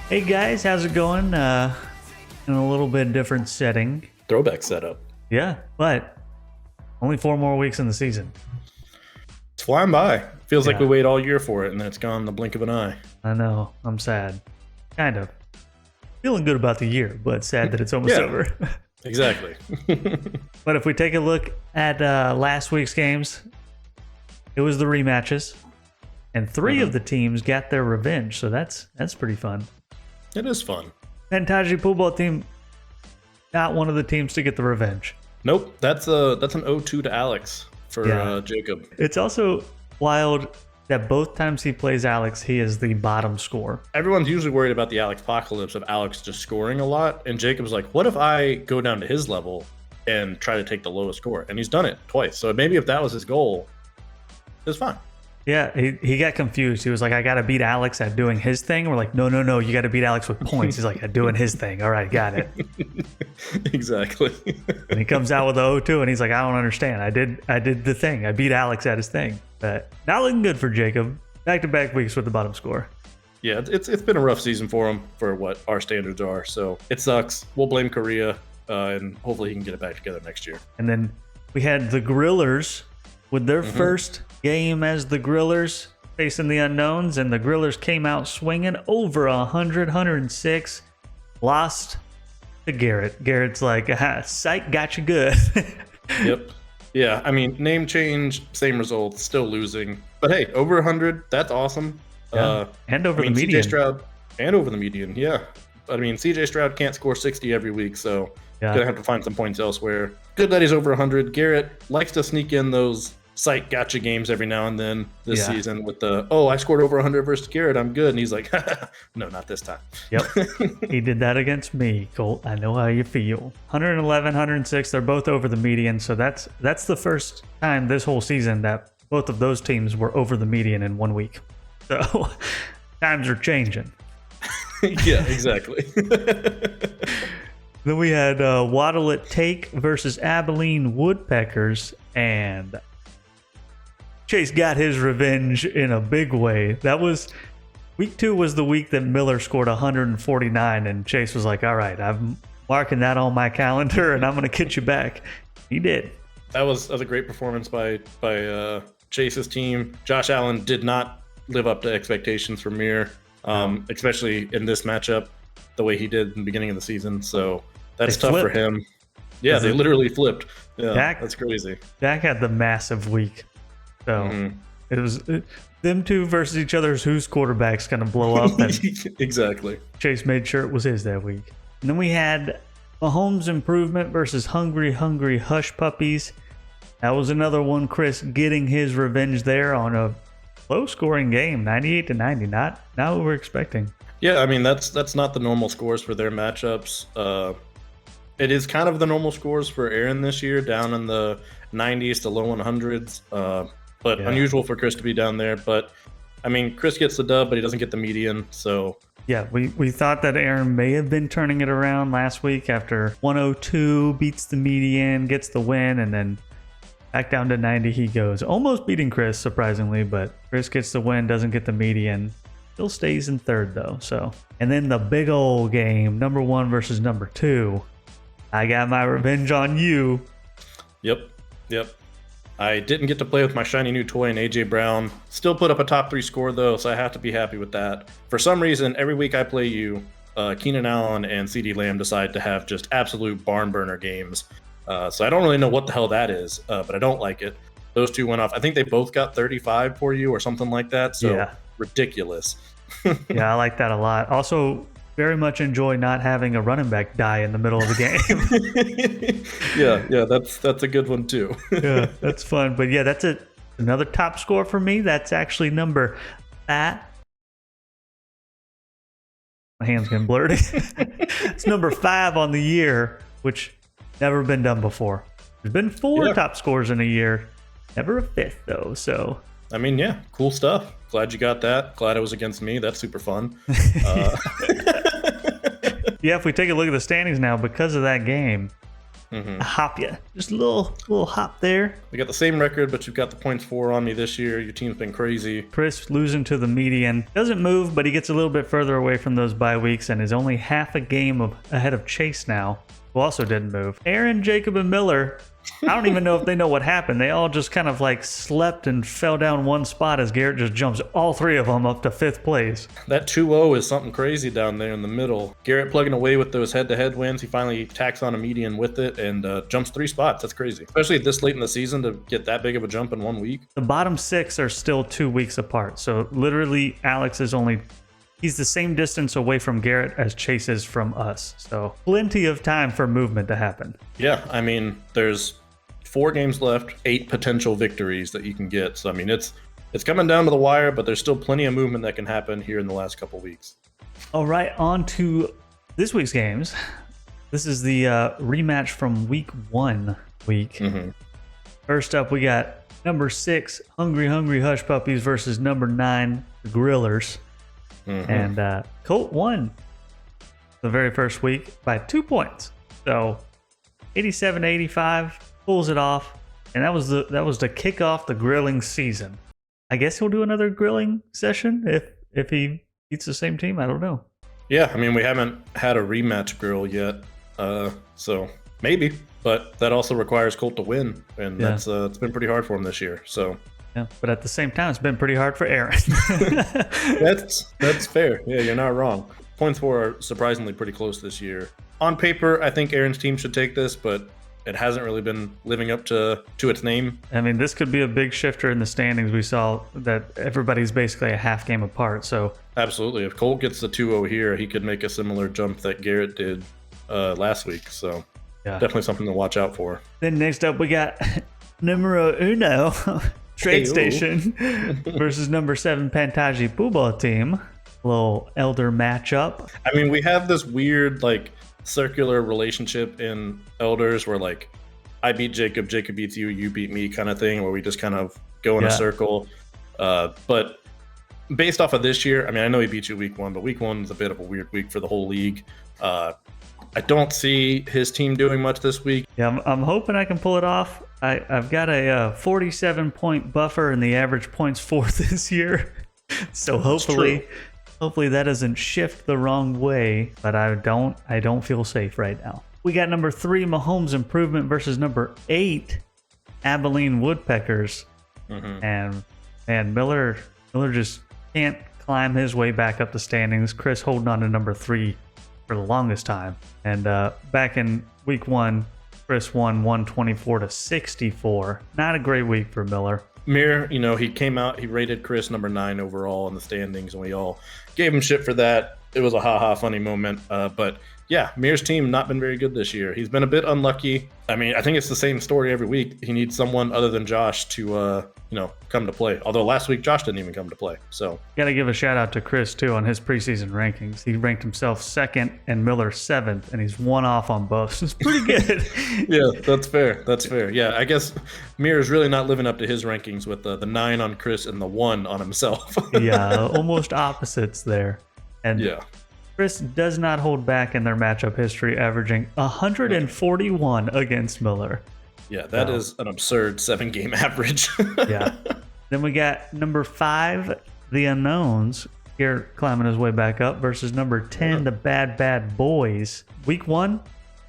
Hey guys, how's it going? In a little bit different setting. Throwback setup. Yeah, but only 4 more weeks in the season. It's flying by. Feels like Yeah. we wait all year for it, and then it's gone in the blink of an eye. I know, I'm sad. Kind of. Feeling good about the year, but sad that it's almost Yeah. over. Exactly. But if we take a look at last week's games, it was the rematches. And 3 of the teams got their revenge, so that's pretty fun. It is fun. Pantaji Pool team, not one of the teams to get the revenge. Nope, that's an 0-2 to Alex for Yeah. Jacob. It's also wild that both times he plays Alex, he is the bottom score. Everyone's usually worried about the Alex apocalypse of Alex just scoring a lot, and Jacob's like, what if I go down to his level and try to take the lowest score? And he's done it twice. So maybe if that was his goal, it's fine. Yeah, he got confused. He was like, I got to beat Alex at doing his thing. We're like, no, you got to beat Alex with points. He's like, at doing his thing. All right, got it. Exactly. And he comes out with the 0-2 and he's like, I don't understand. I did the thing. I beat Alex at his thing. But not looking good for Jacob. Back-to-back weeks with the bottom score. Yeah, it's been a rough season for him for what our standards are. So it sucks. We'll blame Korea, and hopefully he can get it back together next year. And then we had the Grillers with their first game as the Grillers facing the Unknowns, and the Grillers came out swinging over 106, lost to Garrett. Garrett's like, psych, got you good. Yep. Yeah, I mean, name change, same result, still losing. But hey, over 100, that's awesome. And over the CJ median. Stroud, and over the median, yeah. I mean, CJ Stroud can't score 60 every week, so Yeah. gonna have to find some points elsewhere. Good that he's over 100. Garrett likes to sneak in those psych gotcha games every now and then this Yeah. season with I scored over 100 versus Garrett, I'm good. And he's like, no, not this time. Yep. He did that against me, Colt. I know how you feel. 111, 106, they're both over the median. So that's the first time this whole season that both of those teams were over the median in 1 week. So times are changing. Yeah, exactly. Then we had Waddle-It Take versus Abilene Woodpeckers, and Chase got his revenge in a big way. That was week 2 was the week that Miller scored 149, and Chase was like, all right, I'm marking that on my calendar and I'm going to get you back. He did. That was a great performance by Chase's team. Josh Allen did not live up to expectations from Mir, especially in this matchup, the way he did in the beginning of the season. So that's They tough for flipped. him. Yeah, Was they it- literally flipped. Yeah, Dak- that's crazy. Dak had the massive week. So Mhm. it was them two versus each other's whose quarterback's going to blow up, and Exactly. Chase made sure it was his that week. And then we had Mahomes Improvement versus Hungry Hush Puppies. That was another one. Chris getting his revenge there on a low-scoring game, 98-90. Not what we're expecting. Yeah, I mean that's not the normal scores for their matchups. It is kind of the normal scores for Aaron this year, down in the 90s to low 100s. But Yeah. unusual for Chris to be down there. But I mean, Chris gets the dub, but he doesn't get the median. So Yeah, we thought that Aaron may have been turning it around last week after 102 beats the median, gets the win, and then back down to 90 he goes. Almost beating Chris, surprisingly, but Chris gets the win, doesn't get the median. Still stays in third, though. So, and then the big old game, number 1 versus number 2. I got my revenge on you. Yep. I didn't get to play with my shiny new toy and AJ Brown. Still put up a top 3 score though, so I have to be happy with that. For some reason, every week I play you, Keenan Allen and CeeDee Lamb decide to have just absolute barn burner games. So I don't really know what the hell that is, but I don't like it. Those two went off. I think they both got 35 for you or something like that. So Yeah. ridiculous. Yeah, I like that a lot. Also, very much enjoy not having a running back die in the middle of the game. yeah, that's a good one too. Yeah, that's fun. But yeah, that's another top score for me. That's actually number that. My hand's getting blurry. It's number 5 on the year, which never been done before. There's been 4 Yeah. top scores in a year, never a 5th though. So I mean, yeah, cool stuff. Glad you got that. Glad it was against me. That's super fun. yeah, if we take a look at the standings now, because of that game, hop you. Just a little hop there. We got the same record, but you've got the points for on me this year. Your team's been crazy. Chris losing to the median. Doesn't move, but he gets a little bit further away from those bye weeks and is only half a game ahead of Chase now, who also didn't move. Aaron, Jacob, and Miller, I don't even know if they know what happened. They all just kind of like slept and fell down one spot as Garrett just jumps all three of them up to 5th place. That 2-0 is something crazy down there in the middle. Garrett plugging away with those head-to-head wins. He finally tacks on a median with it and jumps 3 spots. That's crazy. Especially this late in the season to get that big of a jump in 1 week. The bottom 6 are still 2 weeks apart. So literally Alex is he's the same distance away from Garrett as Chase is from us. So plenty of time for movement to happen. Yeah, I mean, there's 4 games left, 8 potential victories that you can get. So, I mean, it's coming down to the wire, but there's still plenty of movement that can happen here in the last couple weeks. All right, on to this week's games. This is the rematch from week 1 week. First up, we got number 6, Hungry Hush Puppies versus number 9, the Grillers. And Colt won the very first week by 2 points. So 87-85, pulls it off, and that was to kick off the grilling season. I guess he'll do another grilling session if he beats the same team. I don't know. Yeah, I mean, we haven't had a rematch grill yet, so maybe. But that also requires Colt to win, and that's it's been pretty hard for him this year. So. Yeah, but at the same time, it's been pretty hard for Aaron. That's fair. Yeah, you're not wrong. Points for are surprisingly pretty close this year. On paper, I think Aaron's team should take this, but it hasn't really been living up to its name. I mean, this could be a big shifter in the standings. We saw that everybody's basically a half game apart. So absolutely, if Colt gets the 2-0 here, he could make a similar jump that Garrett did last week. So definitely something to watch out for. Then next up, we got numero uno. Trade Station versus number 7 Pantaji Poobah team. A little elder matchup. I mean, we have this weird like circular relationship in elders where like I beat Jacob, Jacob beats you, you beat me kind of thing, where we just kind of go in a circle. But based off of this year, I mean, I know he beat you week 1, but week 1 is a bit of a weird week for the whole league. I don't see his team doing much this week. Yeah, I'm hoping I can pull it off. I've got a 47-point buffer and the average points for this year. So hopefully that doesn't shift the wrong way, but I don't feel safe right now. We got number 3 Mahomes Improvement versus number 8 Abilene Woodpeckers. And Miller just can't climb his way back up the standings. Chris holding on to number 3 for the longest time. And back in week 1, Chris won 124-64. Not a great week for Miller. Mir, he came out, he rated Chris number 9 overall in the standings, and we all gave him shit for that. It was a ha-ha funny moment. But yeah, Mir's team not been very good this year. He's been a bit unlucky. I mean, I think it's the same story every week. He needs someone other than Josh to, come to play. Although last week, Josh didn't even come to play. So got to give a shout out to Chris, too, on his preseason rankings. He ranked himself 2nd and Miller 7th, and he's 1 off on both. It's pretty good. Yeah, that's fair. That's fair. Yeah, I guess Mir is really not living up to his rankings with the 9 on Chris and the 1 on himself. Yeah, almost opposites there. And yeah. Chris does not hold back in their matchup history, averaging 141 against Miller. Yeah, that is an absurd 7-game average. Yeah. Then we got number 5, the Unknowns, here climbing his way back up, versus number 10, the Bad Boys. Week 1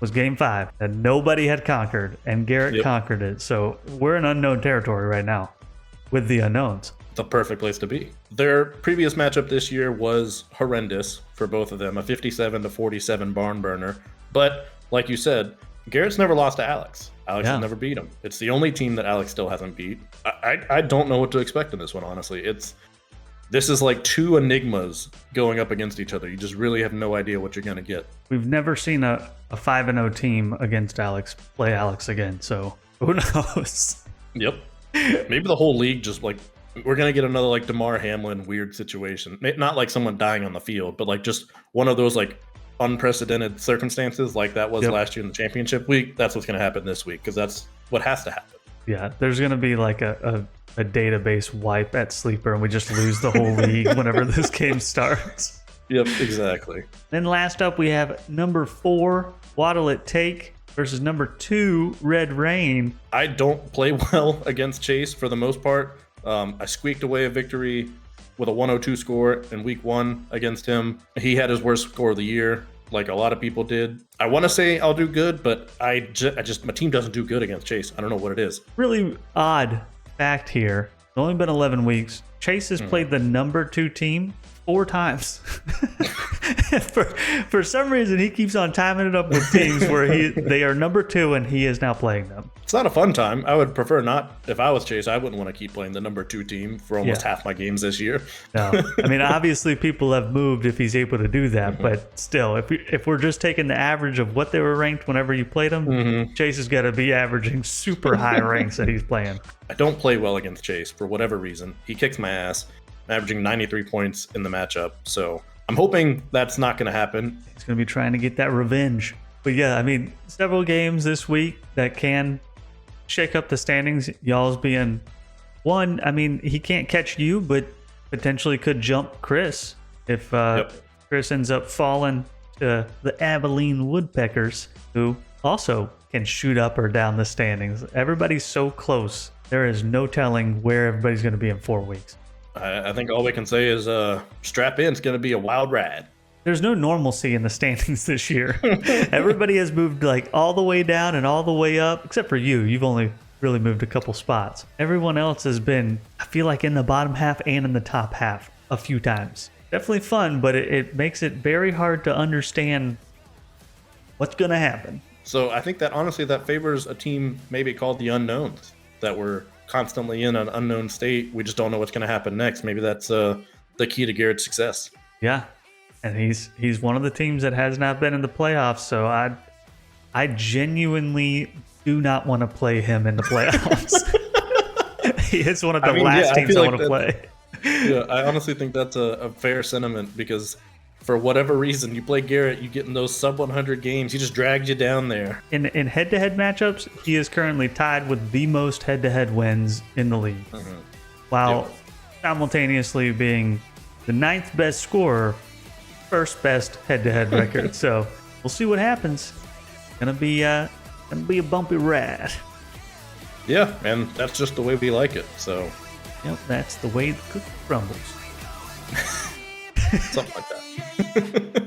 was game 5 that nobody had conquered, and Garrett conquered it. So we're in unknown territory right now with the Unknowns. The perfect place to be. Their previous matchup this year was horrendous for both of them, a 57-47 barn burner. But like you said, Garrett's never lost to Alex. Alex has never beat him. It's the only team that Alex still hasn't beat. I don't know what to expect in this one, honestly. This is like 2 enigmas going up against each other. You just really have no idea what you're going to get. We've never seen a 5-0 team against Alex play Alex again, so who knows? Yep. Maybe the whole league just like, we're going to get another like DeMar Hamlin weird situation. Not like someone dying on the field, but like just one of those like unprecedented circumstances like that was last year in the championship week. That's what's going to happen this week because that's what has to happen. Yeah, there's going to be like a database wipe at Sleeper and we just lose the whole league whenever this game starts. Yep, exactly. Then last up we have number 4, What'll It Take versus number 2, Red Rain. I don't play well against Chase for the most part. I squeaked away a victory with a 102 score in week 1 against him. He had his worst score of the year, like a lot of people did. I want to say I'll do good, but I just my team doesn't do good against Chase. I don't know what it is. Really odd fact here. It's only been 11 weeks. Chase has played the number 2 team 4 times. for some reason, he keeps on timing it up with teams where they are number 2 and he is now playing them. It's not a fun time. I would prefer not. If I was Chase, I wouldn't want to keep playing the number 2 team for almost half my games this year. No, I mean, obviously people have moved if he's able to do that, but still, if we're just taking the average of what they were ranked whenever you played them, Chase has got to be averaging super high ranks that he's playing. I don't play well against Chase for whatever reason. He kicks my ass, averaging 93 points in the matchup. So I'm hoping that's not going to happen. He's going to be trying to get that revenge. But yeah, I mean, several games this week that can shake up the standings. Y'all's being one. I mean, he can't catch you, but potentially could jump Chris if Chris ends up falling to the Abilene Woodpeckers, who also can shoot up or down the standings. Everybody's so close. There is no telling where everybody's going to be in 4 weeks. I think all we can say is strap in. It's going to be a wild ride. There's no normalcy in the standings this year. Everybody has moved like all the way down and all the way up, except for you. You've only really moved a couple spots. Everyone else has been, I feel like, in the bottom half and in the top half a few times. Definitely fun, but it makes it very hard to understand what's going to happen. So I think that honestly that favors a team maybe called the Unknowns, that we're constantly in an unknown state. We just don't know what's going to happen next. Maybe that's the key to Garrett's success. Yeah. And he's one of the teams that has not been in the playoffs, so I genuinely do not want to play him in the playoffs. He is one of the last teams I want to play. Yeah, I honestly think that's a fair sentiment, because for whatever reason, you play Garrett, you get in those sub 100 games, he just drags you down there. In head-to-head matchups, he is currently tied with the most head-to-head wins in the league, while simultaneously being the 9th best scorer, first best head-to-head record. So we'll see what happens. Gonna be a bumpy ride. Yeah, and that's just the way we like it. So yep, that's the way the cookie crumbles. Something like that.